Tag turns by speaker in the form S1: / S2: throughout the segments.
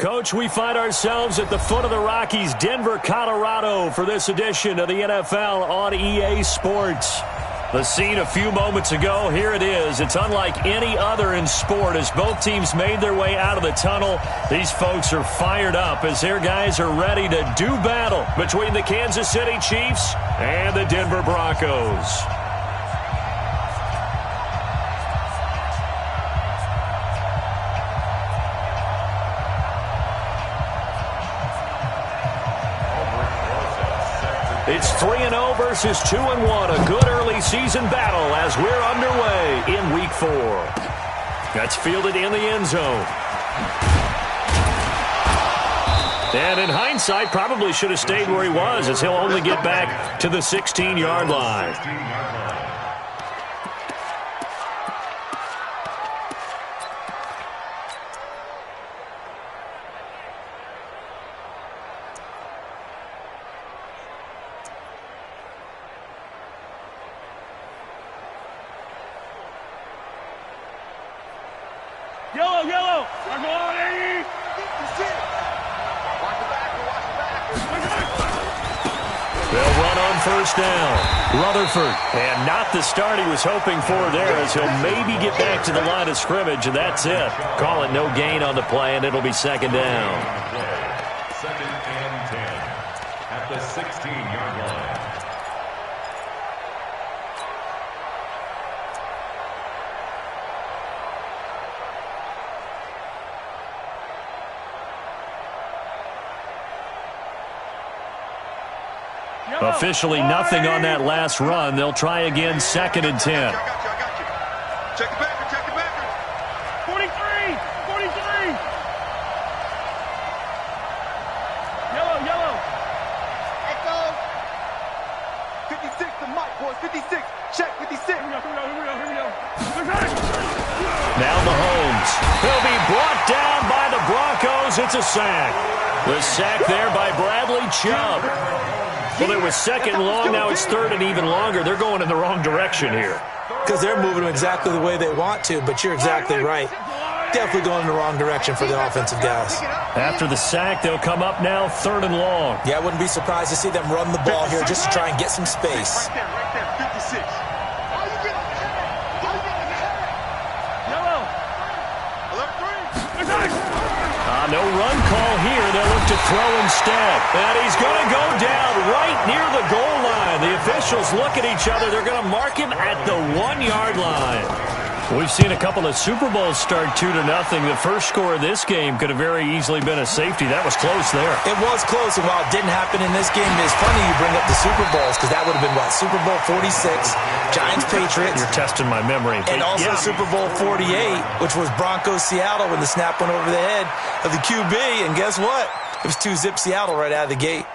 S1: Coach, we find ourselves at the foot of the Rockies, Denver, Colorado, for this edition of the NFL on EA Sports. The scene a few moments ago, here it is. It's unlike any other in sport as both teams made their way out of the tunnel. These folks are fired up as their guys are ready to do battle between the Kansas City Chiefs and the Denver Broncos. It's 3-0 versus 2-1. A good early season battle as we're underway in Week 4. That's fielded in the end zone. And in hindsight, probably should have stayed where he was as he'll only get back to the 16-yard line.
S2: Yellow, yellow. I'm on, Eddie.
S1: They'll run on first down. Rutherford. And not the start he was hoping for there as he'll maybe get back to the line of scrimmage, and that's it. Call it no gain on the play, and it'll be second down.
S3: Second and 10 at the 16-yard line.
S1: Officially nothing on that last run. They'll try again, second and 10.
S2: I got you. Check it back. 43. Yellow. Let's go. 56, the mic, boys. 56. Check 56. Here we go.
S1: Now Mahomes. He'll be brought down by the Broncos. It's a sack. The sack there by Bradley Chubb. Well, there was second and long. Now it's third and even longer. They're going in the wrong direction here.
S4: Because they're moving them exactly the way they want to, but you're exactly right. Definitely going in the wrong direction for the offensive guys.
S1: After the sack, they'll come up now third and long.
S4: Yeah, I wouldn't be surprised to see them run the ball here just to try and get some space.
S2: Right there, 56. Yellow. 11-3.
S1: No run call here. They'll look to throw instead. And he's going to go down right near the goal line. The officials look at each other. They're going to mark him at the 1-yard line. We've seen a couple of Super Bowls start 2-0. The first score of this game could have very easily been a safety. That was close there.
S4: It was close, and while it didn't happen in this game, it's funny you bring up the Super Bowls because that would have been, what, Super Bowl 46, Giants-Patriots.
S1: You're testing my memory.
S4: And also Super Bowl 48, which was Broncos-Seattle when the snap went over the head of the QB. And guess what? It was 2-zip Seattle right out of the gate.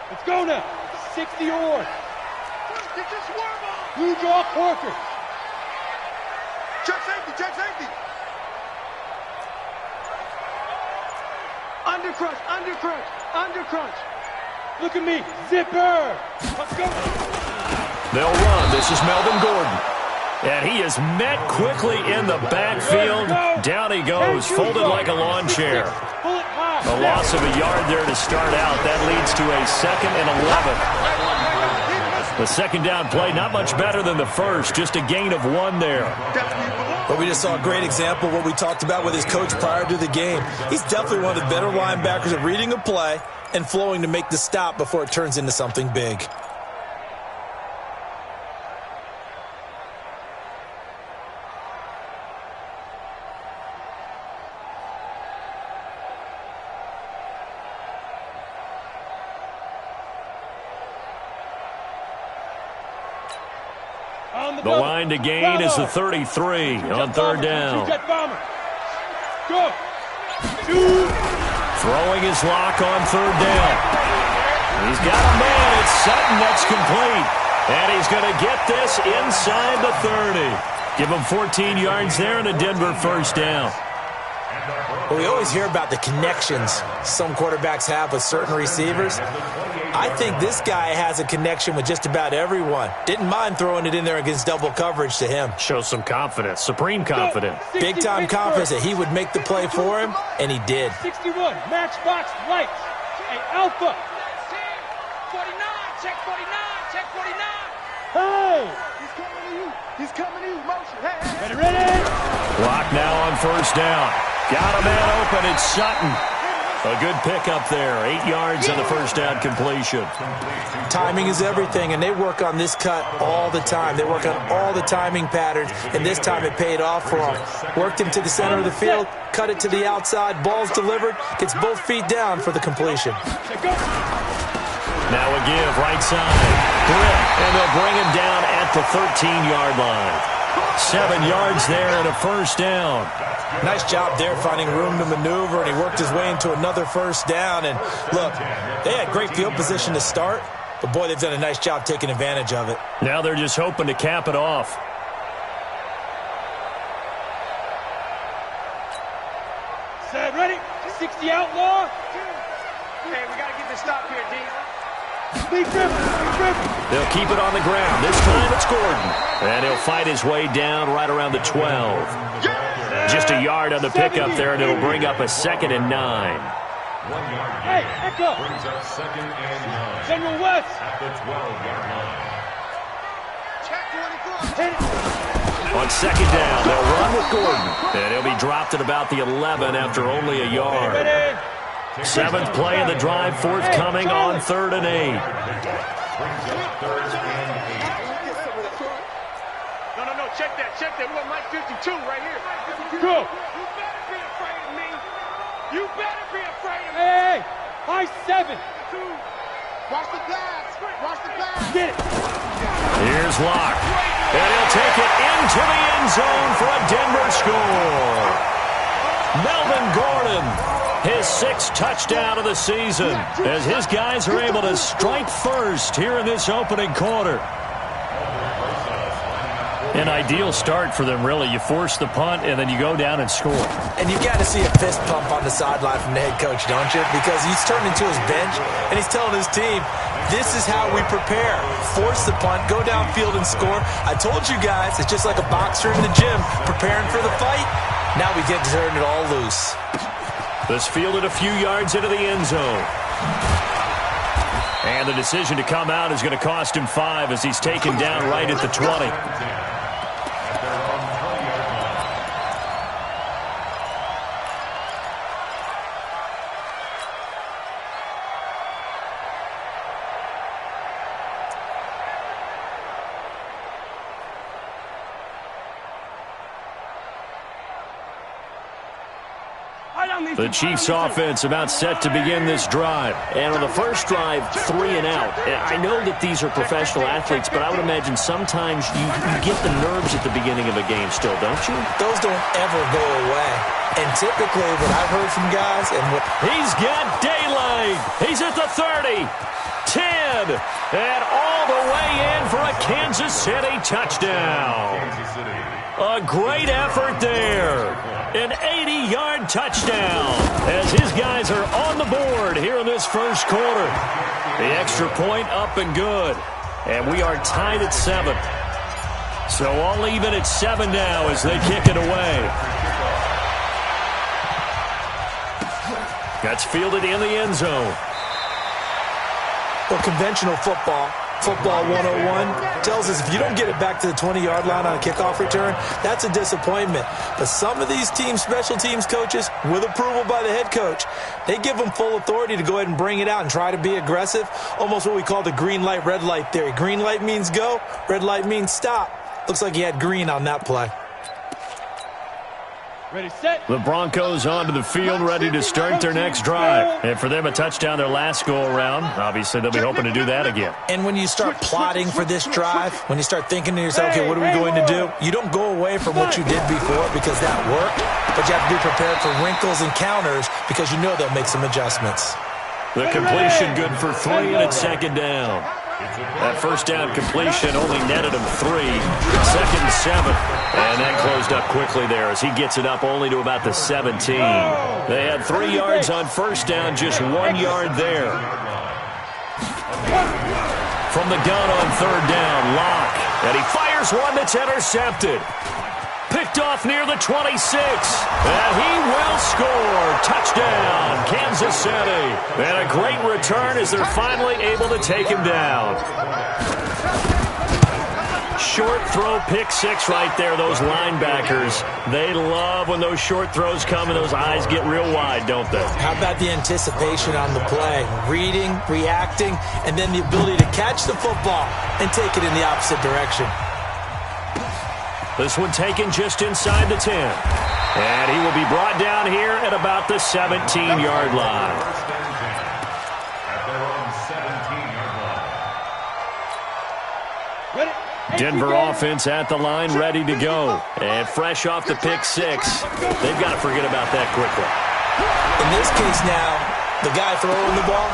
S2: Let's go now. 60 or. Blue draw Corker. Check safety. Undercrunch. Look at me. Zipper. Let's go.
S1: They'll run. This is Melvin Gordon. And he is met quickly in the backfield. Down he goes, folded like a lawn chair. A loss of a yard there to start out. That leads to a second and 11. The second down play, not much better than the first. Just a gain of 1 there.
S4: But we just saw a great example of what we talked about with his coach prior to the game. He's definitely one of the better linebackers at reading a play and flowing to make the stop before it turns into something big.
S1: The line to gain is the 33 on third down.
S2: Go.
S1: Throwing his lock on third down. He's got a man. It's Sutton. That's complete. And he's going to get this inside the 30. Give him 14 yards there and a Denver first down.
S4: Well, we always hear about the connections some quarterbacks have with certain receivers. I think this guy has a connection with just about everyone. Didn't mind throwing it in there against double coverage to him.
S1: Shows some confidence, supreme confidence.
S4: Big-time confidence that he would make the play for him, and he did.
S2: 61, matchbox lights. Hey, Alpha. 49, check 49, check 49. Hey! He's coming to you. He's coming to you. Motion. Hey. Ready?
S1: Clock now on first down. Got a man open. It's Sutton. A good pickup there. 8 yards on the first down completion.
S4: Timing is everything, and they work on this cut all the time. They work on all the timing patterns, and this time it paid off for them. Worked him to the center of the field, cut it to the outside, ball's delivered, gets both feet down for the completion.
S1: Now a give, right side. Grip, and they'll bring him down at the 13-yard line. 7 yards there and a first down.
S4: Nice job there finding room to maneuver, and he worked his way into another first down. And look, they had great field position to start, but boy, they've done a nice job taking advantage of it.
S1: Now they're just hoping to cap it off.
S2: Set, ready? 60 outlaw. Hey, we got to get this stop here, D.
S1: They'll keep it on the ground. This time it's Gordon. And he'll fight his way down right around the 12. Just a yard on the pickup there, and it'll bring up a 2nd and 9.
S3: 1 yard.
S2: Hey, Echo.
S3: Brings up 2nd and 9.
S2: General West.
S3: At the 12-yard line.
S2: Hit it.
S1: On 2nd down, they'll run with Gordon. And he'll be dropped at about the 11 after only a yard.
S2: Ready.
S1: 7th play of the drive, forthcoming on 3rd and 8.
S3: Brings up 3rd and 8.
S2: No, check that. We're on Mike 52 right here. Go. You better be afraid of me. You better be afraid of me. Hey, high 7. Watch the pass. Get it.
S1: Here's Locke. And he'll take it into the end zone for a Denver score. Melvin Gordon, his 6th touchdown of the season, as his guys are able to strike first here in this opening quarter. An ideal start for them, really. You force the punt, and then you go down and score.
S4: And you got to see a fist pump on the sideline from the head coach, don't you? Because he's turning to his bench, and he's telling his team, this is how we prepare. Force the punt, go downfield and score. I told you guys, it's just like a boxer in the gym preparing for the fight. Now we get to turn it all loose.
S1: This fielded a few yards into the end zone. And the decision to come out is going to cost him 5 as he's taken down right at the 20. The Chiefs offense about set to begin this drive. And on the first drive, 3 and out. I know that these are professional athletes, but I would imagine sometimes you get the nerves at the beginning of a game still, don't you?
S4: Those don't ever go away. And typically what I've heard from guys and what...
S1: He's got daylight. He's at the 30, 10, and all the way in for a Kansas City touchdown. A great effort there. An 80-yard touchdown as his guys are on the board here in this first quarter. The extra point up and good. And we are tied at 7. So all even at 7 now as they kick it away. That's fielded in the end zone.
S4: Well, conventional football 101 tells us if you don't get it back to the 20-yard line on a kickoff return, that's a disappointment. But some of these team special teams coaches, with approval by the head coach, they give them full authority to go ahead and bring it out and try to be aggressive, almost what we call the green light, red light theory. Green light means go, red light means stop. Looks like he had green on that play.
S2: Ready, set.
S1: The Broncos onto the field, ready to start their next drive. And for them, a touchdown their last go-around. Obviously, they'll be hoping to do that again.
S4: And when you start plotting for this drive, when you start thinking to yourself, okay, what are we going to do? You don't go away from what you did before because that worked, but you have to be prepared for wrinkles and counters because you know they'll make some adjustments.
S1: The completion good for 3, and it's 2nd down. That first down completion only netted him 3. 2nd and 7. And that closed up quickly there as he gets it up only to about the 17. They had 3 yards on first down, just 1 yard there. From the gun on 3rd down, Locke. And he fires one that's intercepted. Picked off near the 26. And he will score. Touchdown, Kansas City. And a great return as they're finally able to take him down. Short throw, pick 6 right there. Those linebackers, they love when those short throws come and those eyes get real wide, don't they?
S4: How about the anticipation on the play? Reading, reacting, and then the ability to catch the football and take it in the opposite direction.
S1: This one taken just inside the 10. And he will be brought down here at about the 17-yard line. Denver offense at the line, ready to go. And fresh off the pick 6. They've got to forget about that quickly.
S4: In this case now, the guy throwing the ball,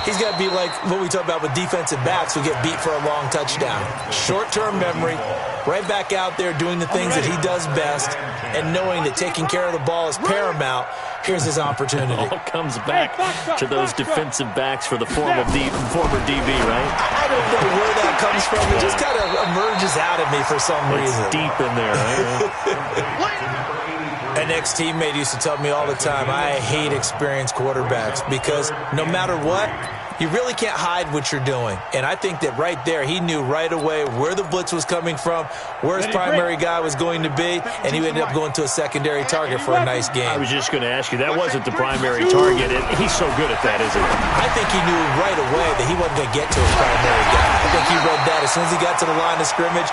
S4: he's got to be like what we talk about with defensive backs who get beat for a long touchdown. Short-term memory, right back out there doing the things that he does best, and knowing that taking care of the ball is paramount. Here's his opportunity.
S1: It all comes back to those defensive backs for the former DB, right?
S4: I don't know where that comes from. It just kind of emerges out of me for some reason.
S1: It's deep in there, right?
S4: An ex-teammate used to tell me all the time, I hate experienced quarterbacks because no matter what, you really can't hide what you're doing. And I think that right there, he knew right away where the blitz was coming from, where his primary guy was going to be, and he ended up going to a secondary target for a nice game.
S1: I was just going to ask you, that wasn't the primary target. He's so good at that, isn't he?
S4: I think he knew right away that he wasn't going to get to his primary guy. I think he read that as soon as he got to the line of scrimmage,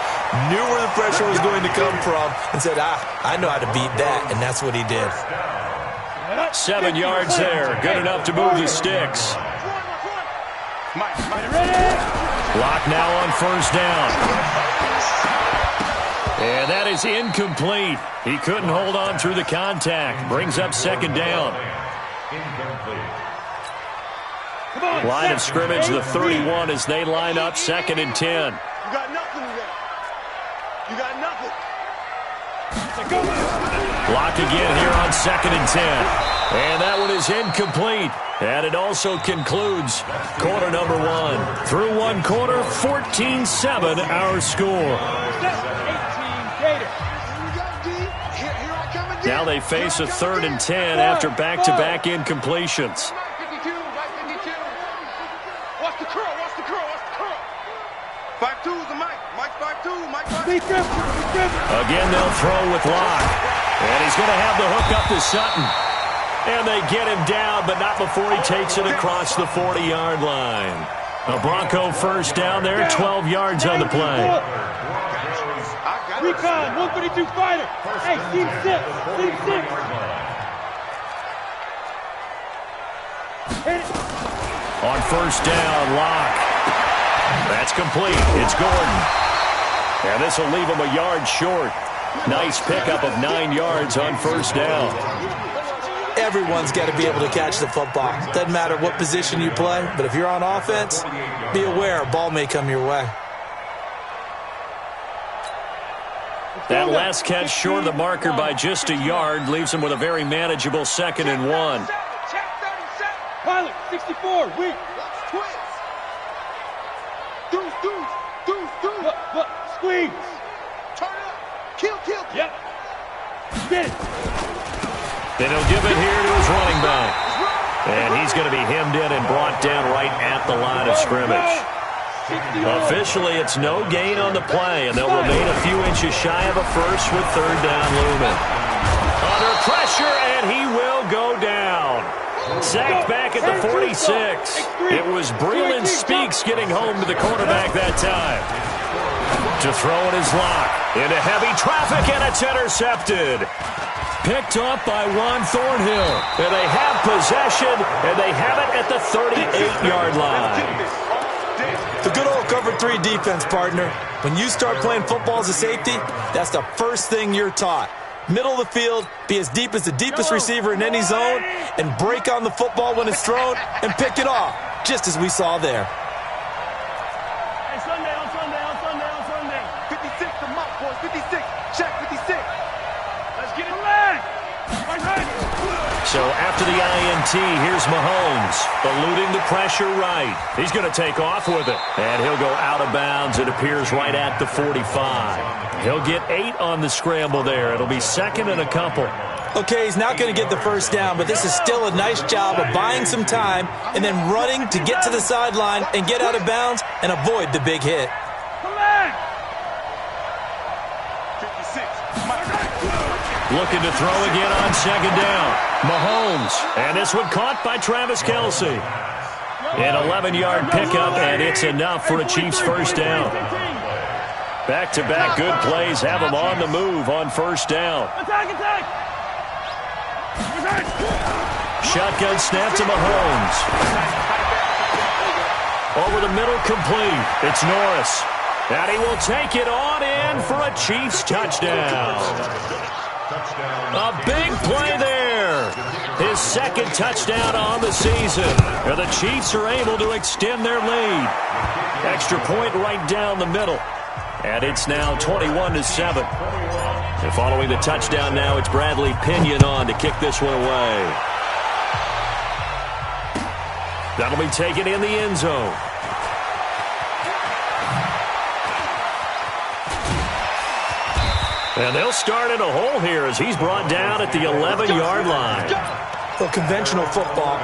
S4: knew where the pressure was going to come from, and said, I know how to beat that, and that's what he did.
S1: 7 yards there, good enough to move the sticks. Lock now on first down. And that is incomplete. He couldn't hold on through the contact. Brings up 2nd down. Line of scrimmage, the 31 as they line up 2nd and 10.
S2: You got nothing there. You got nothing.
S1: Lock again here on 2nd and 10. And that one is incomplete. And it also concludes quarter number 1. Through one quarter, 14-7 our score. Now they face a 3rd and 10 after back-to-back incompletions.
S2: Watch the curl, watch the curl, watch the curl. 5-2's the Mike. Mike 5-2, Mike 5-2.
S1: Again, they'll throw with Locke. And he's going to have the hook up to Sutton. And they get him down, but not before he takes it across the 40-yard line. A Bronco first down there, 12 yards on the play.
S2: Recon, 132 fighter. Hey, team 6, team 6.
S1: On first down, Locke. That's complete. It's Gordon. And this will leave him a yard short. Nice pickup of 9 yards on first down.
S4: Everyone's got to be able to catch the football. Doesn't matter what position you play, but if you're on offense, be aware a ball may come your way.
S1: That last catch short of the marker by just a yard leaves him with a very manageable 2nd and 1.
S2: Pilot, 64, weak. Deuce. Look, squeeze. Turn up. Kill. Yep. Get it.
S1: Then he'll give it here to his running back. And he's going to be hemmed in and brought down right at the line of scrimmage. Officially, it's no gain on the play, and they'll remain a few inches shy of a first with 3rd down looming. Under pressure, and he will go down. Sacked back at the 46. It was Breland Speaks getting home to the quarterback that time. To throw it is Locke. Into heavy traffic, and it's intercepted. Picked off by Juan Thornhill. And they have possession, and they have it at the 38-yard line.
S4: The good old cover 3 defense, partner. When you start playing football as a safety, that's the first thing you're taught. Middle of the field, be as deep as the deepest receiver in any zone, and break on the football when it's thrown and pick it off, just as we saw there.
S2: them up, boys. 56. Check 56. Let's get it leg.
S1: So after the INT, here's Mahomes, eluding the pressure right. He's going to take off with it, and he'll go out of bounds. It appears right at the 45. He'll get 8 on the scramble there. It'll be second and a couple.
S4: Okay, he's not going to get the first down, but this is still a nice job of buying some time and then running to get to the sideline and get out of bounds and avoid the big hit.
S1: Looking to throw again on second down. Mahomes, and this one caught by Travis Kelce. An 11-yard pickup, and it's enough for a Chiefs first down. Back-to-back good plays have them on the move on first down. Shotgun snap to Mahomes. Over the middle, complete. It's Norris. And he will take it on in for a Chiefs touchdown. A big play there. His second touchdown on the season. And the Chiefs are able to extend their lead. Extra point right down the middle. And it's now 21-7. And following the touchdown now, it's Bradley Pinion on to kick this one away. That'll be taken in the end zone. And they'll start in a hole here as he's brought down at the 11-yard line.
S4: Well, conventional football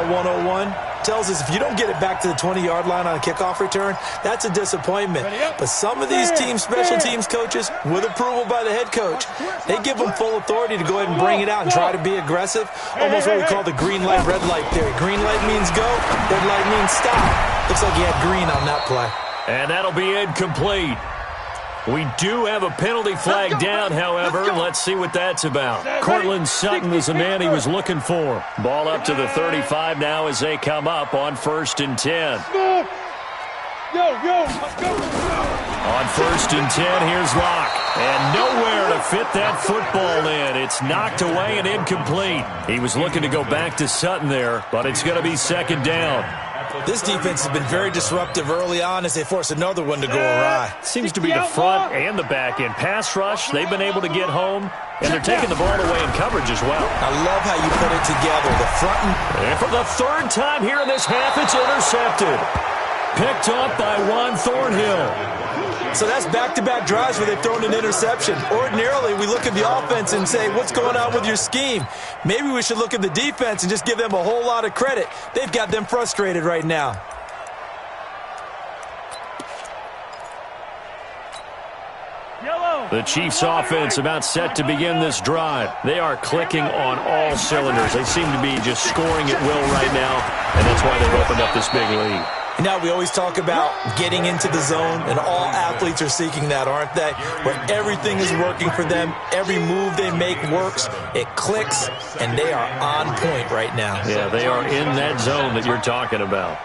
S4: 101, tells us if you don't get it back to the 20-yard line on a kickoff return, that's a disappointment. But some of these special teams coaches, with approval by the head coach, they give them full authority to go ahead and bring it out and try to be aggressive. Almost what we call the green light, red light theory. Green light means go, red light means stop. Looks like he had green on that play.
S1: And that'll be incomplete. We do have a penalty flag down, however. Let's see what that's about. Cortland Sutton was the man he was looking for. Ball up to the 35 now as they come up on 1st and 10. On 1st and 10, here's Locke. And nowhere to fit that football in. It's knocked away and incomplete. He was looking to go back to Sutton there, but it's going to be second down.
S4: This defense has been very disruptive early on as they force another one to go awry.
S1: Seems to be the front and the back end. Pass rush, they've been able to get home, and they're taking the ball away in coverage as well.
S4: I love how you put it together. The front
S1: and for the third time here in this half, it's intercepted. Picked up by Juan Thornhill.
S4: So that's back-to-back drives where they've thrown an interception. Ordinarily, we look at the offense and say, what's going on with your scheme? Maybe we should look at the defense and just give them a whole lot of credit. They've got them frustrated right now.
S1: The Chiefs offense about set to begin this drive. They are clicking on all cylinders. They seem to be just scoring at will right now, and that's why they've opened up this big lead.
S4: Now, we always talk about getting into the zone, and all athletes are seeking that, aren't they? Where everything is working for them, every move they make works, it clicks, and they are on point right now.
S1: Yeah, they are in that zone that you're talking about.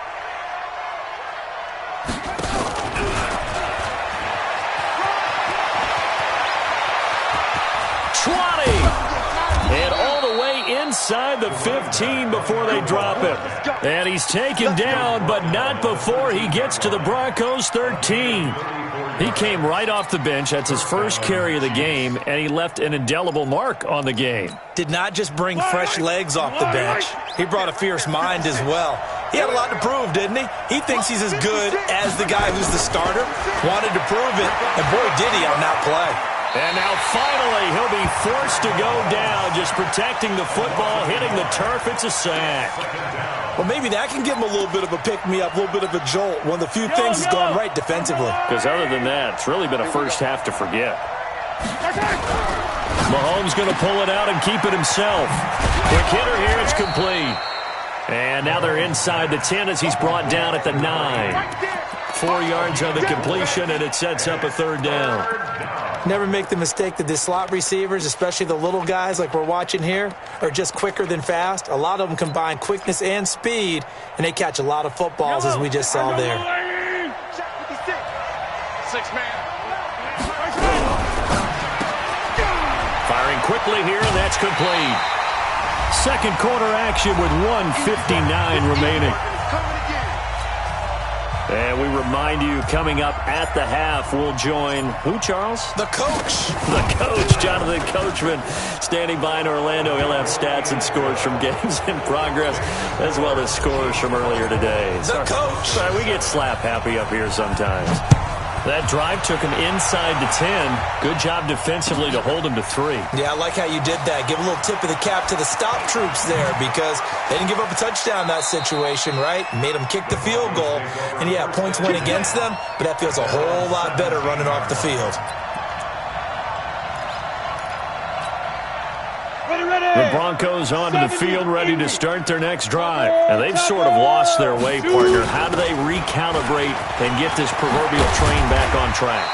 S1: And all the way inside the 15 before they drop it. And he's taken down, but not before he gets to the Broncos' 13. He came right off the bench. That's his first carry of the game, and he left an indelible mark on the game.
S4: Did not just bring fresh legs off the bench. He brought a fierce mind as well. He had a lot to prove, didn't he? He thinks he's as good as the guy who's the starter. Wanted to prove it, and boy, did he on that play.
S1: And now finally he'll be forced to go down, just protecting the football, hitting the turf. It's a sack.
S4: Well, maybe that can give him a little bit of a pick-me-up, a little bit of a jolt. One of the few things has gone right defensively.
S1: Because other than that, it's really been a first half to forget. Mahomes going to pull it out and keep it himself. Quick hitter here, it's complete. And now they're inside the 10 as he's brought down at the 9. 4 yards on the completion, and it sets up a third down.
S4: Never make the mistake that the slot receivers, especially the little guys like we're watching here, are just quicker than fast. A lot of them combine quickness and speed, and they catch a lot of footballs, as we just saw there.
S1: Firing quickly here, and that's complete. Second quarter action with 1:59 remaining. And we remind you, coming up at the half, we'll join who, Charles?
S4: The coach.
S1: The coach, Jonathan Coachman, standing by in Orlando. He'll have stats and scores from games in progress, as well as scores from earlier today.
S4: The coach.
S1: Sorry, we get slap happy up here sometimes. That drive took him inside the 10. Good job defensively to hold him to 3.
S4: Yeah, I like how you did that. Give a little tip of the cap to the stop troops there because they didn't give up a touchdown in that situation, right? Made them kick the field goal. And, yeah, points went against them, but that feels a whole lot better running off the field.
S1: The Broncos onto the field ready to start their next drive. And they've sort of lost their way, partner. How do they recalibrate and get this proverbial train back on track?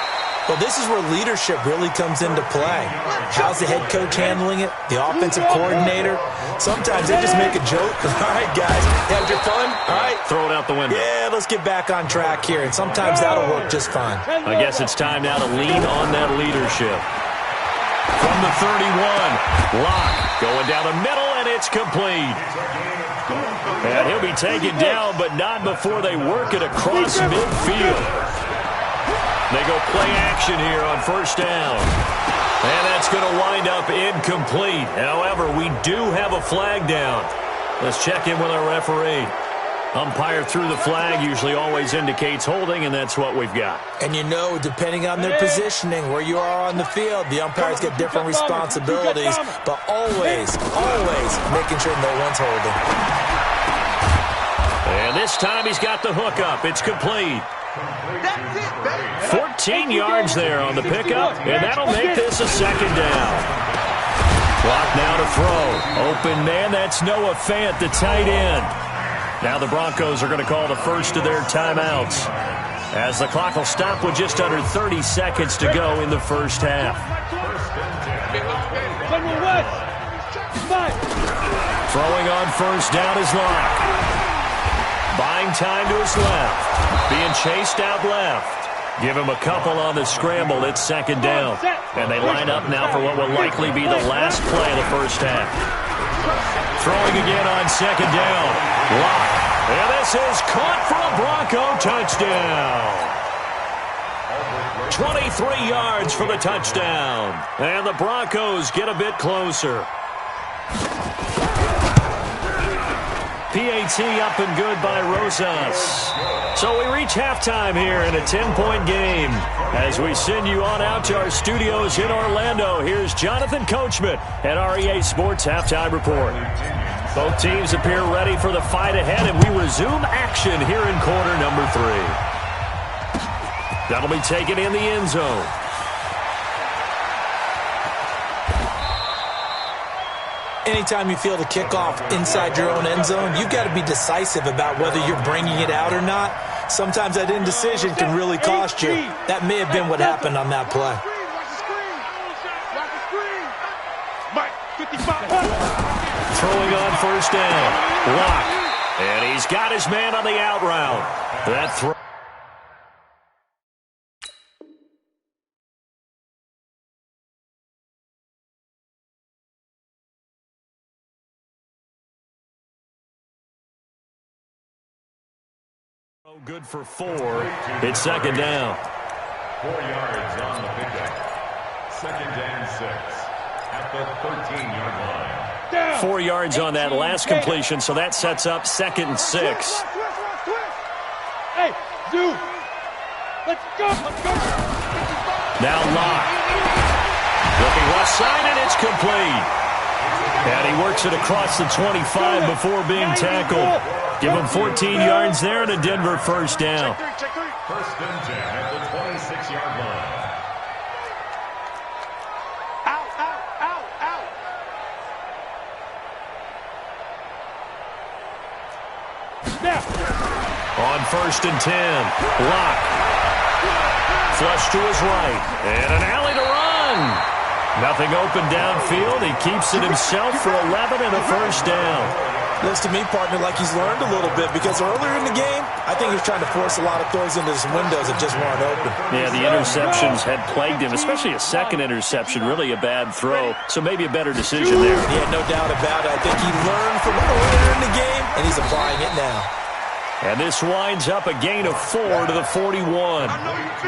S4: Well, this is where leadership really comes into play. How's the head coach handling it? The offensive coordinator? Sometimes they just make a joke. All right, guys, you had your fun? All right.
S1: Throw it out the window.
S4: Yeah, let's get back on track here. And sometimes that'll work just fine.
S1: I guess it's time now to lean on that leadership. From the 31, Locke going down the middle, and it's complete. And he'll be taken down, but not before they work it across midfield. They go play action here on first down. And that's going to wind up incomplete. However, we do have a flag down. Let's check in with our referee. Umpire through the flag usually always indicates holding, and that's what we've got.
S4: And you know, depending on their positioning, where you are on the field, the umpires get different responsibilities, but always making sure no one's holding.
S1: And this time he's got the hook up. It's complete. 14 yards there on the pickup, and that'll make this a second down. Clock now to throw. Open man, that's Noah Fant, the tight end. Now the Broncos are going to call the first of their timeouts, as the clock will stop with just under 30 seconds to go in the first half. Throwing on first down is Locke. Buying time to his left. Being chased out left. Give him a couple on the scramble. It's second down. And they line up now for what will likely be the last play of the first half. Throwing again on second down. Locke. And this is caught for a Bronco touchdown. 23 yards for the touchdown. And the Broncos get a bit closer. PAT up and good by Rosas. So we reach halftime here in a 10-point game. As we send you on out to our studios in Orlando, here's Jonathan Coachman at REA Sports Halftime Report. Both teams appear ready for the fight ahead, and we resume action here in quarter number 3. That'll be taken in the end zone.
S4: Anytime you feel the kickoff inside your own end zone, you've got to be decisive about whether you're bringing it out or not. Sometimes that indecision can really cost you. That may have been what happened on that play.
S1: Throwing on first down. Locke. And he's got his man on the out route. That throw. Good for 4. It's second down.
S3: 4 yards on the pickup. Second and 6 at the 13-yard line.
S1: 4 yards on that last completion, so that sets up second and 6.
S2: Hey, dude. Let's go.
S1: Now Locke. Looking left side, and it's complete. And he works it across the 25 before being tackled. Give him 14 yards there and a Denver first down.
S3: First and 10 at the 26-yard line.
S2: Out.
S1: Now. On first and 10, Locke. Flush to his right. And an alley to run. Nothing open downfield. He keeps it himself for 11 and a first down.
S4: Looks to me, partner, like he's learned a little bit because earlier in the game, I think he was trying to force a lot of throws into his windows that just weren't open.
S1: Yeah, the interceptions had plagued him, especially a second interception, really a bad throw. So maybe a better decision there.
S4: Yeah, no doubt about it. I think he learned from earlier in the game, and he's applying it now.
S1: And this winds up a gain of 4 to the 41.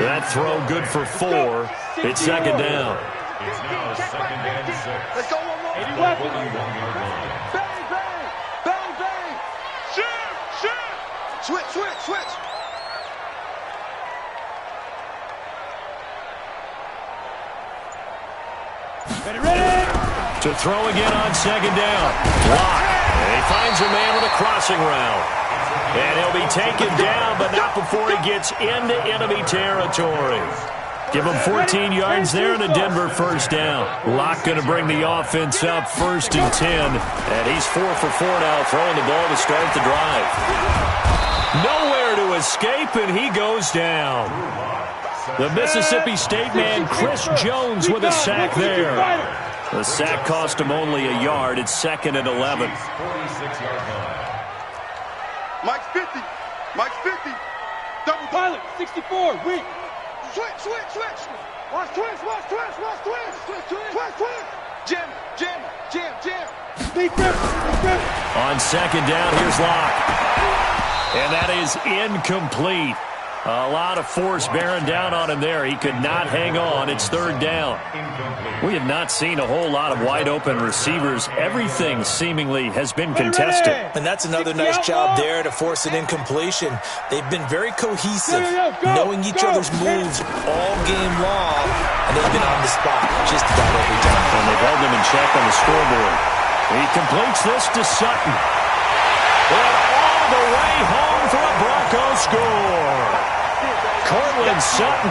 S1: That throw good for 4. It's second down.
S3: It's now second and 6.
S2: Let's go one more.
S3: 41-yard line.
S2: Bang, bang, bang, bang. Shoot, shoot. Switch, switch, switch. Ready, ready.
S1: To throw again on second down. Block. And he finds a man with a crossing route. And he'll be taken down, but not before he gets into enemy territory. Give him 14 yards there and a Denver first down. Locke going to bring the offense up first and 10. And he's 4 for 4 now, throwing the ball to start the drive. Nowhere to escape, and he goes down. The Mississippi State man, Chris Jones, with a sack there. The sack cost him only a yard. It's second and 11.
S3: 46-yard line.
S2: Mike's 50. Mike's 50. Double pilot, 64. Weak. Switch, switch, switch. Watch twist, watch twist, watch twist. Twist, twist, twist, twist. Jam, jam, jam, jam. Deep grip, deep grip.
S1: On second down, here's Locke. And that is incomplete. A lot of force bearing down on him there. He could not hang on. It's third down. We have not seen a whole lot of wide-open receivers. Everything seemingly has been contested.
S4: And that's another nice job there to force an incompletion. They've been very cohesive, knowing each other's moves all game long, and they've been on the spot just about every time.
S1: And they've held them in check on the scoreboard. He completes this to Sutton. And all the way home for a Broncos score. Cortland Sutton,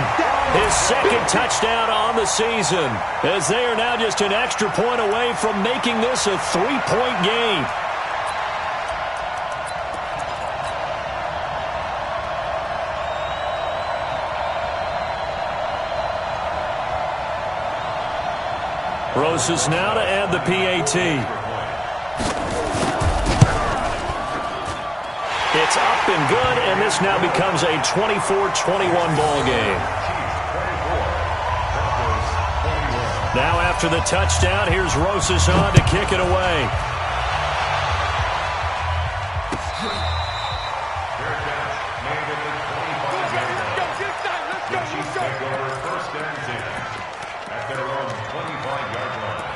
S1: his second touchdown on the season, as they are now just an extra point away from making this a 3-point game. Rosas now to add the PAT. It's up and good, and this now becomes a 24-21 ball game. Now after the touchdown, here's Rosas on to kick it away.
S3: The Chiefs take over first and 10 at their own 25-yard line.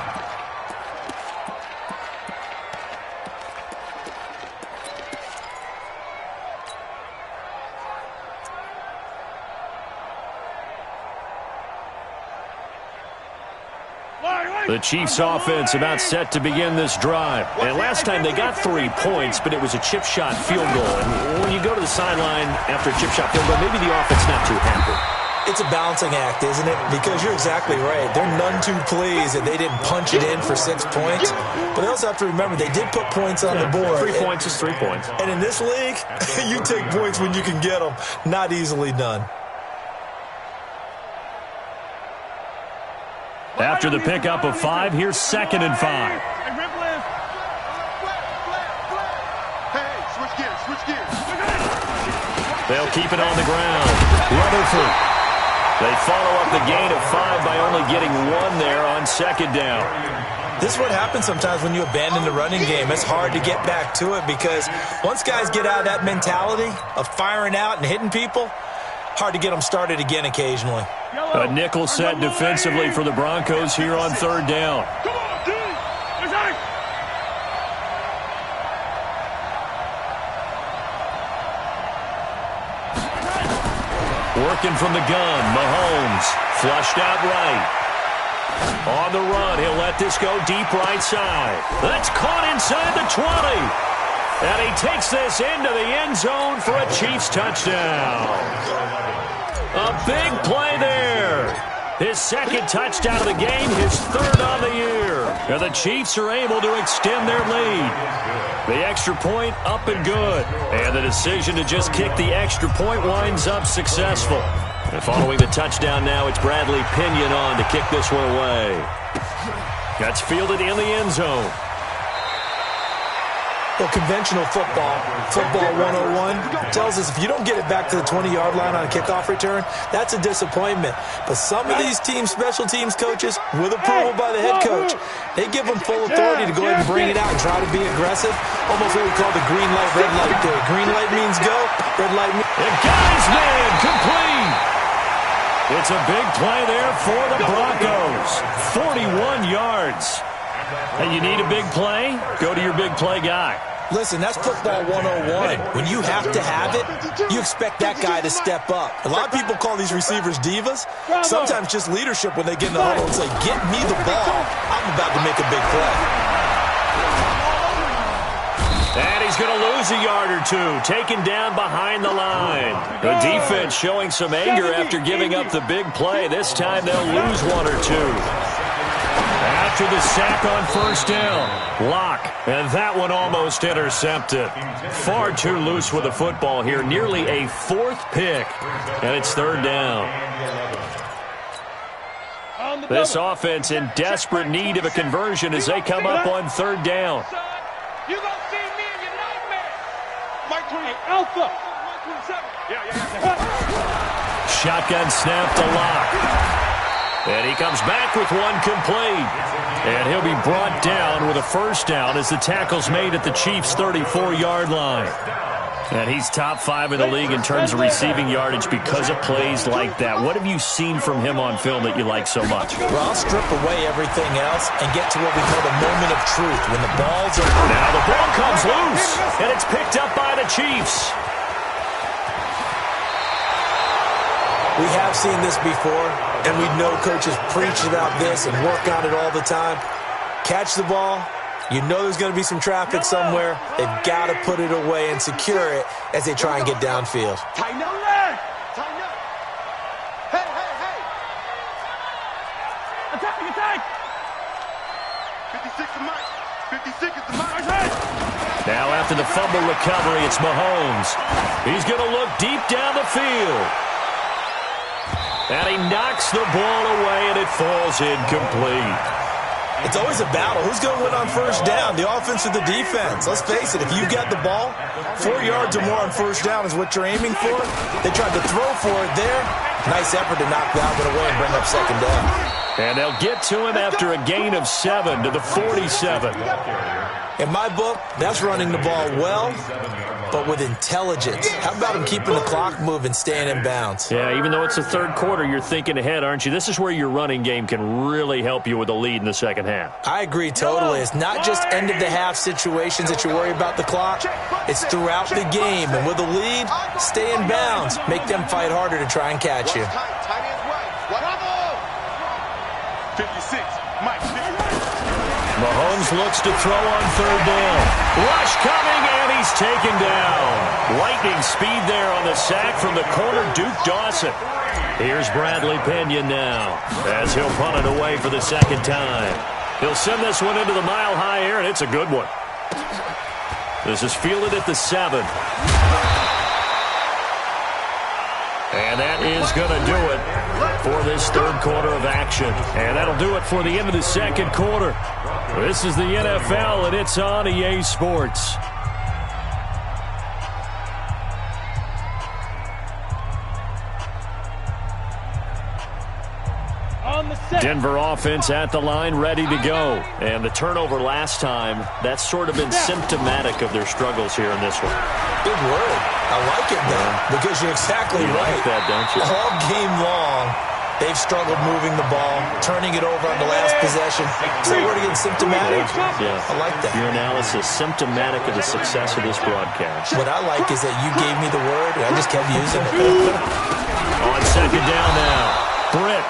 S1: The Chiefs offense about set to begin this drive. And last time they got 3 points, but it was a chip shot field goal. And when you go to the sideline after a chip shot field goal, maybe the offense not too happy.
S4: It's a balancing act, isn't it? Because you're exactly right. They're none too pleased that they didn't punch it in for 6 points. But they also have to remember they did put points on the board.
S1: 3 points is 3 points.
S4: And in this league, you take points when you can get them. Not easily done.
S1: After the pickup of 5, here's second and 5.
S2: Hey, switch gears, switch gears.
S1: They'll keep it on the ground. Rutherford. They follow up the gain of 5 by only getting 1 there on second down.
S4: This is what happens sometimes when you abandon the running game. It's hard to get back to it because once guys get out of that mentality of firing out and hitting people, hard to get them started again occasionally.
S1: A nickel set defensively for the Broncos here on third down.
S2: Come on, dude. Let's go.
S1: Working from the gun, Mahomes flushed out right. On the run, he'll let this go deep right side. That's caught inside the 20. And he takes this into the end zone for a Chiefs touchdown. A big play there. His second touchdown of the game, his third on the year. And the Chiefs are able to extend their lead. The extra point up and good. And the decision to just kick the extra point winds up successful. And following the touchdown now, it's Bradley Pinion on to kick this one away. That's fielded in the end zone.
S4: Well, conventional football 101, tells us if you don't get it back to the 20-yard line on a kickoff return, that's a disappointment. But some of these special teams coaches, with approval by the head coach, they give them full authority to go ahead and bring it out and try to be aggressive. Almost what we call the green light, red light theory. Green light means go, red light means...
S1: And guy's man, complete! It's a big play there for the Broncos. 41 yards. And you need a big play? Go to your big play guy.
S4: Listen, that's football 101. When you have to have it, you expect that guy to step up. A lot of people call these receivers divas. Sometimes just leadership when they get in the huddle and say, get me the ball. I'm about to make a big play.
S1: And he's going to lose a yard or two, taken down behind the line. The defense showing some anger after giving up the big play. This time they'll lose one or two. After the sack on first down, Locke, and that one almost intercepted. Far too loose with the football here, nearly a fourth pick, and it's third down. This offense in desperate need of a conversion as they come up on third down.
S2: You gonna see me in your nightmare. Mike 28 Alpha. Mike 27.
S1: Shotgun snap to Locke. And he comes back with one complete. And he'll be brought down with a first down as the tackle's made at the Chiefs' 34-yard line. And he's top 5 in the league in terms of receiving yardage because of plays like that. What have you seen from him on film that you like so much?
S4: Well, I'll strip away everything else and get to what we call the moment of truth. When the ball's are...
S1: Now the ball comes loose, and it's picked up by the Chiefs.
S4: We have seen this before, and we know coaches preach about this and work on it all the time. Catch the ball. You know there's going to be some traffic somewhere. They've got to put it away and secure it as they try and get downfield.
S2: Tighten up, man. Tighten up. Hey, hey, hey. Attack, attack. 56 is Mike. 56 is the Mike.
S1: Now after the fumble recovery, it's Mahomes. He's going to look deep down the field. And he knocks the ball away, and it falls incomplete.
S4: It's always a battle. Who's going to win on first down, the offense or the defense? Let's face it, if you've got the ball, 4 yards or more on first down is what you're aiming for. They tried to throw for it there. Nice effort to knock that one away and bring up second down.
S1: And they'll get to him after a gain of 7 to the 47.
S4: In my book, that's running the ball well, but with intelligence. How about him keeping the clock moving, staying in bounds?
S1: Yeah, even though it's the third quarter, you're thinking ahead, aren't you? This is where your running game can really help you with a lead in the second half.
S4: I agree totally. It's not just end-of-the-half situations that you worry about the clock. It's throughout the game. And with a lead, stay in bounds. Make them fight harder to try and catch you.
S2: 56, Mike.
S1: Mahomes looks to throw on third down. Rush coming, and he's taken down. Lightning speed there on the sack from the corner, Duke Dawson. Here's Bradley Pinion now as he'll punt it away for the second time. He'll send this one into the mile-high air, and it's a good one. This is fielded at the 7. And that is going to do it for this third quarter of action. And that'll do it for the end of the second quarter. This is the NFL, and it's on EA Sports. Denver offense at the line, ready to go. And the turnover last time, that's sort of been symptomatic of their struggles here in this one.
S4: Big word. I like it, though, because you're exactly
S1: right.
S4: You like
S1: that, don't you?
S4: All game long, they've struggled moving the ball, turning it over on the last possession. Is that word again, symptomatic?
S1: Yeah.
S4: I like that.
S1: Your analysis, symptomatic of the success of this broadcast.
S4: What I like is that you gave me the word, and I just kept using it.
S1: On second down now, Britt.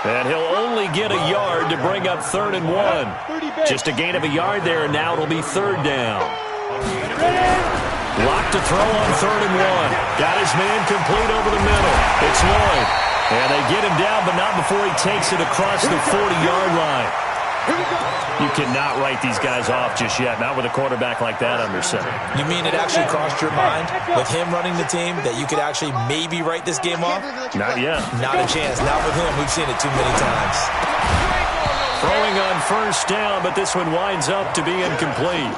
S1: And he'll only get a yard to bring up 3rd and 1. Just a gain of a yard there, and now it'll be third down. Locked to throw on 3rd and 1. Got his man complete over the middle. It's Lloyd. And they get him down, but not before he takes it across the 40-yard line. You cannot write these guys off just yet, not with a quarterback like that under center.
S4: You mean it actually crossed your mind with him running the team that you could actually maybe write this game off?
S1: Not yet.
S4: Not a chance. Not with him. We've seen it too many times.
S1: Throwing on first down, but this one winds up to be incomplete.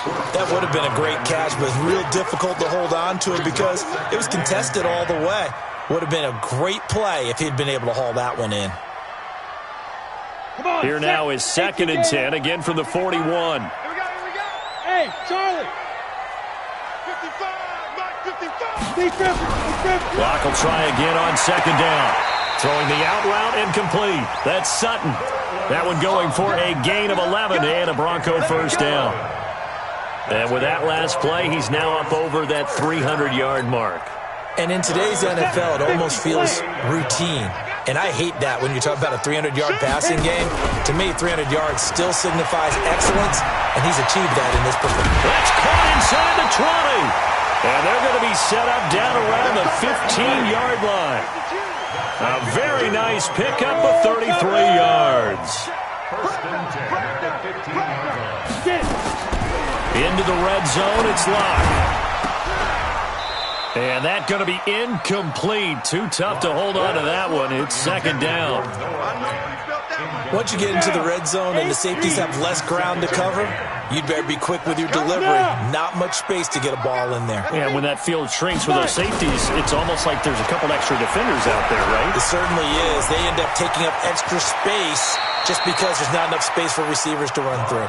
S4: That would have been a great catch, but it's real difficult to hold on to it because it was contested all the way. Would have been a great play if he'd been able to haul that one in.
S1: Here now is 2nd and 10, again from the 41.
S2: Here we go. Hey, Charlie. 55, Mike, 55.
S1: Clock will try again on 2nd down. Throwing the out route incomplete. That's Sutton. That one going for a gain of 11 and a Bronco first down. And with that last play, he's now up over that 300-yard mark.
S4: And in today's NFL, it almost feels routine. And I hate that when you talk about a 300-yard passing game. To me, 300 yards still signifies excellence, and he's achieved that in this performance.
S1: That's caught inside the 20. And they're going to be set up down around the 15-yard line. A very nice pickup of 33 yards.
S3: First and 10 at the 15-yard line.
S1: Into the red zone, it's locked. And that's going to be incomplete. Too tough to hold on to that one. It's 2nd down.
S4: Once you get into the red zone and the safeties have less ground to cover, you'd better be quick with your delivery. Not much space to get a ball in there.
S1: Yeah, when that field shrinks with those safeties, it's almost like there's a couple extra defenders out there, right?
S4: It certainly is. They end up taking up extra space just because there's not enough space for receivers to run through.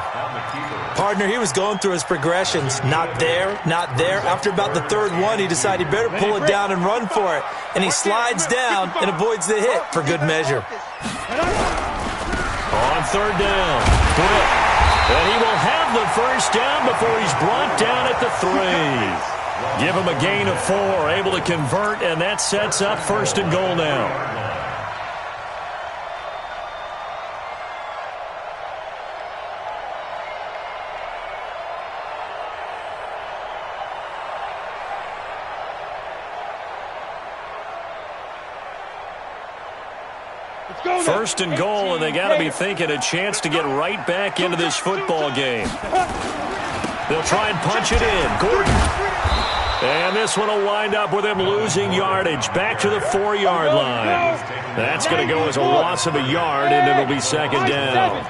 S4: Partner, he was going through his progressions. Not there, not there. After about the 3rd one, he decided he better pull it down and run for it. And he slides down and avoids the hit for good measure.
S1: On 3rd down, Britt. And he will have the first down before he's brought down at the 3. Give him a gain of 4, able to convert, and that sets up 1st and goal now. First and goal, and they got to be thinking a chance to get right back into this football game. They'll try and punch it in. Gordon. And this one will wind up with him losing yardage. Back to the 4-yard line. That's going to go as a loss of a yard, and it'll be 2nd down.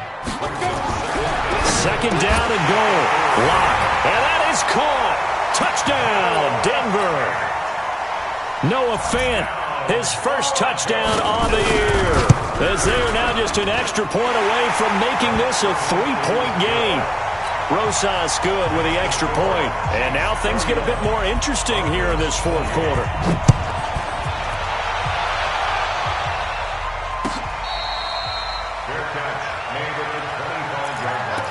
S1: 2nd down and goal. Lock. And that is caught. Touchdown, Denver. Noah Fant, his first touchdown on the year. As they are now just an extra point away from making this a 3-point game. Rosas good with the extra point. And now things get a bit more interesting here in this 4th quarter.
S3: Fair catch made at the 25-yard line.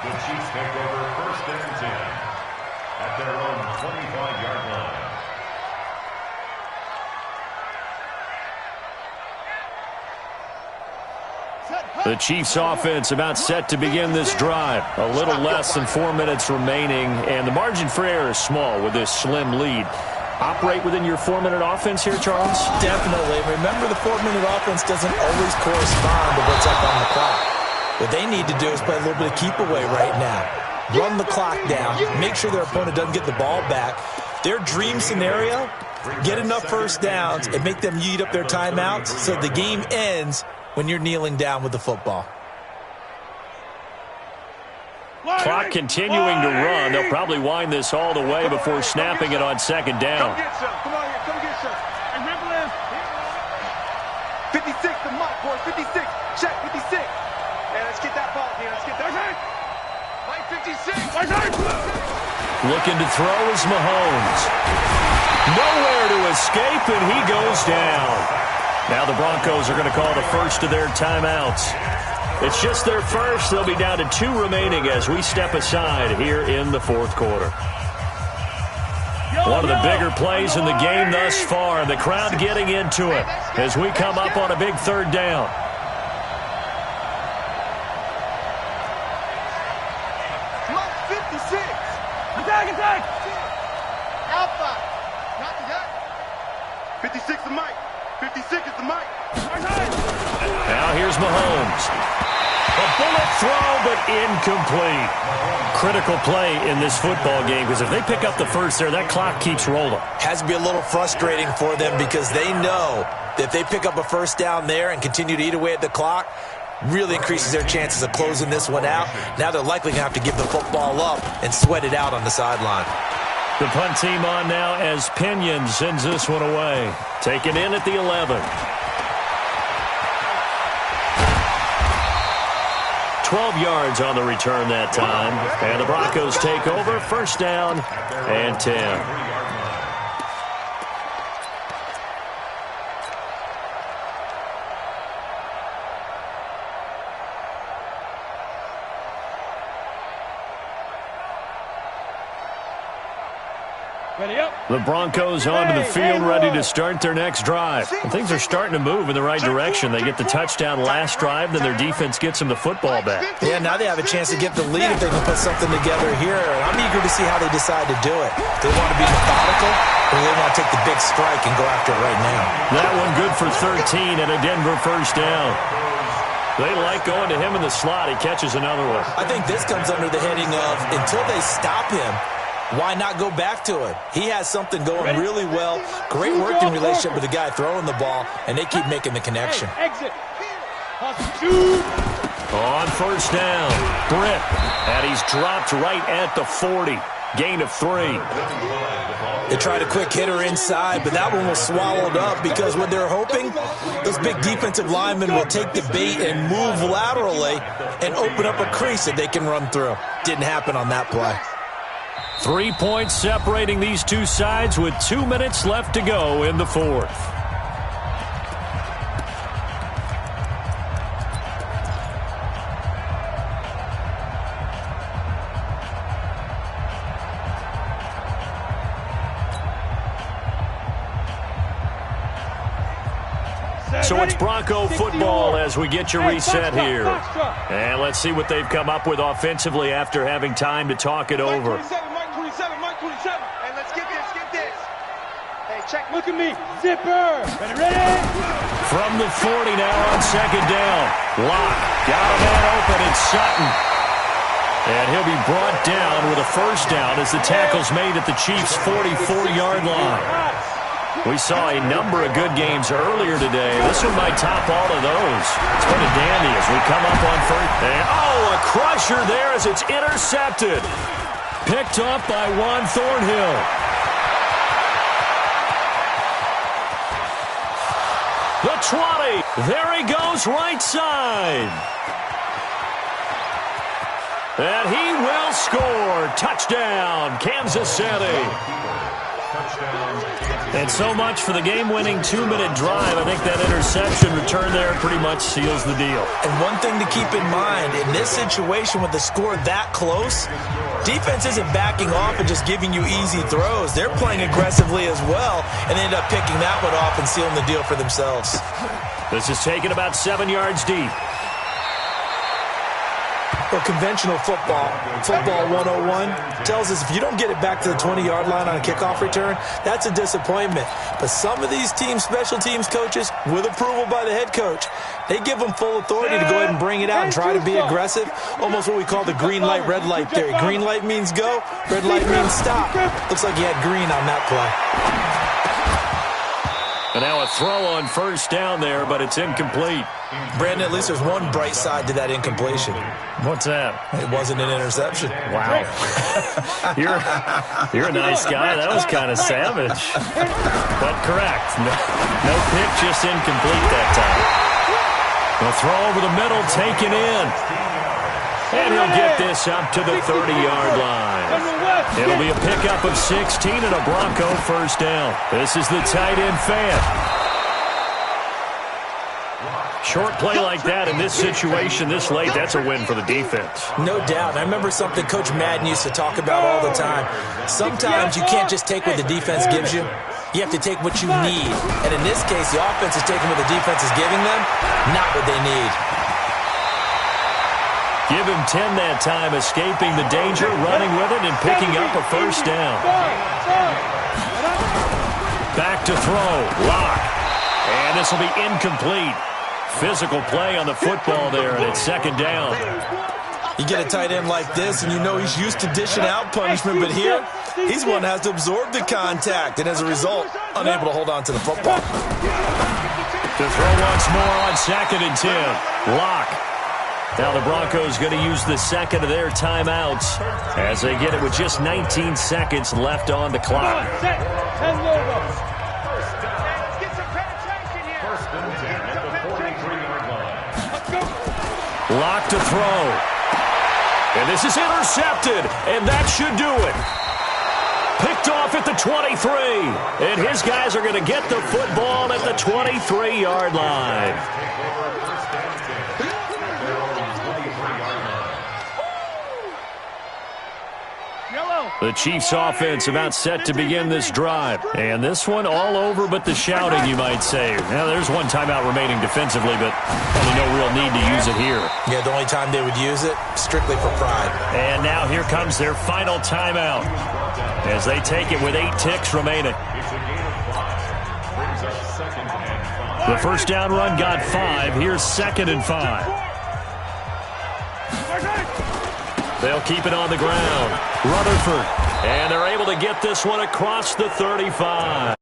S3: The Chiefs take over 1st and 10 at their own 25-yard line.
S1: The Chiefs offense about set to begin this drive. A little less than 4 minutes remaining, and the margin for error is small with this slim lead. Operate within your 4-minute offense here, Charles?
S4: Definitely. Remember, the 4-minute offense doesn't always correspond to what's up on the clock. What they need to do is play a little bit of keep away right now. Run the clock down. Make sure their opponent doesn't get the ball back. Their dream scenario, get enough first downs and make them eat up their timeouts so the game ends when you're kneeling down with the football.
S1: Clock continuing to run. They'll probably wind this all the way before snapping it on 2nd down.
S2: Come get some. Come on here. Come get some. And remember this. 56 to Mike, boys. 56. Check 56. And let's get that ball here. Let's get that. Mike 56.
S1: Looking to throw is Mahomes. Nowhere to escape, and he goes down. Now the Broncos are going to call the first of their timeouts. It's just their first. They'll be down to 2 remaining as we step aside here in the 4th quarter. One of the bigger plays in the game thus far. The crowd getting into it as we come up on a big 3rd down.
S2: Mike 56. Attack. Alpha. Not the guy. 56 to Mike. 56 is the Mike.
S1: Now here's Mahomes. A bullet throw, but incomplete. Critical play in this football game because if they pick up the first there, that clock keeps rolling.
S4: Has to be a little frustrating for them because they know that if they pick up a first down there and continue to eat away at the clock, really increases their chances of closing this one out. Now they're likely going to have to give the football up and sweat it out on the sideline.
S1: The punt team on now as Pinion sends this one away. Taken in at the 11. 12 yards on the return that time. And the Broncos take over. First down and 10. The Broncos onto the field, ready to start their next drive. And things are starting to move in the right direction. They get the touchdown last drive, then their defense gets them the football back.
S4: Yeah, now they have a chance to get the lead if they can put something together here. I'm eager to see how they decide to do it. They want to be methodical, or they want to take the big strike and go after it right now.
S1: That one good for 13 and a Denver first down. They like going to him in the slot. He catches another one.
S4: I think this comes under the heading of until they stop him, why not go back to it? He has something going really well. Great working relationship with the guy throwing the ball, and they keep making the connection.
S2: Exit.
S1: On first down, Britt. And he's dropped right at the 40. Gain of 3.
S4: They tried a quick hitter inside, but that one was swallowed up because what they're hoping, those big defensive linemen will take the bait and move laterally and open up a crease that they can run through. Didn't happen on that play.
S1: 3 points separating these two sides with 2 minutes left to go in the fourth. So it's Bronco football as we get your reset here. And let's see what they've come up with offensively after having time to talk it over.
S2: Mike 27. Hey, let's get this. Hey, check. Look at me. Zipper. Ready?
S1: From the 40 now on second down. Lock. Got a man open. It's Sutton. And he'll be brought down with a first down as the tackle's made at the Chiefs' 44-yard line. We saw a number of good games earlier today. This one might top all of those. It's been a dandy as we come up on first. And, a crusher there as it's intercepted. Picked up by Juan Thornhill. The 20. There he goes, right side. And he will score. Touchdown, Kansas City. And so much for the game-winning 2-minute drive. I think that interception return there pretty much seals the deal.
S4: And one thing to keep in mind, in this situation with the score that close, defense isn't backing off and just giving you easy throws. They're playing aggressively as well, and they end up picking that one off and sealing the deal for themselves.
S1: This is taken about 7 yards deep.
S4: Well, conventional football 101, tells us if you don't get it back to the 20-yard line on a kickoff return, that's a disappointment. But some of these team special teams coaches, with approval by the head coach, they give them full authority to go ahead and bring it out and try to be aggressive, almost what we call the green light, red light theory. Green light means go, red light means stop. Looks like he had green on that play.
S1: And now a throw on first down there, but it's incomplete.
S4: Brandon, at least there's one bright side to that incompletion.
S1: What's that?
S4: It wasn't an interception.
S1: Wow. You're a nice guy. That was kind of savage. But correct. No pick, just incomplete that time. The throw over the middle, taken in. And he'll get this up to the 30-yard line. It'll be a pickup of 16 and a Bronco first down. This is the tight end fan. Short play like that in this situation this late, that's a win for the defense.
S4: No doubt. I remember something Coach Madden used to talk about all the time. Sometimes you can't just take what the defense gives you. You have to take what you need. And in this case, the offense is taking what the defense is giving them, not what they need.
S1: Give him 10 that time, escaping the danger, running with it, and picking up a first down. Back to throw. Lock. And this will be incomplete. Physical play on the football there, and it's second down.
S4: You get a tight end like this, and you know he's used to dishing out punishment, but here, he's one that has to absorb the contact, and as a result, unable to hold on to the football.
S1: To throw once more on second and 10. Lock. Now the Broncos going to use the second of their timeouts as they get it with just 19 seconds left on the clock.
S2: Set. 10 logos.
S3: First and 10 at the 43-yard line.
S1: Lock to throw. And this is intercepted, and that should do it. Picked off at the 23. And his guys are going to get the football at the 23-yard line. The Chiefs offense about set to begin this drive. And this one all over but the shouting, you might say. Now, there's one timeout remaining defensively, but probably no real need to use it here.
S4: Yeah, the only time they would use it, strictly for pride.
S1: And now here comes their final timeout as they take it with 8 ticks remaining.
S3: It's a gain of 5. Brings up second and 5.
S1: The first down run got 5. Here's second and 5. They'll keep it on the ground. Rutherford. And they're able to get this one across the 35.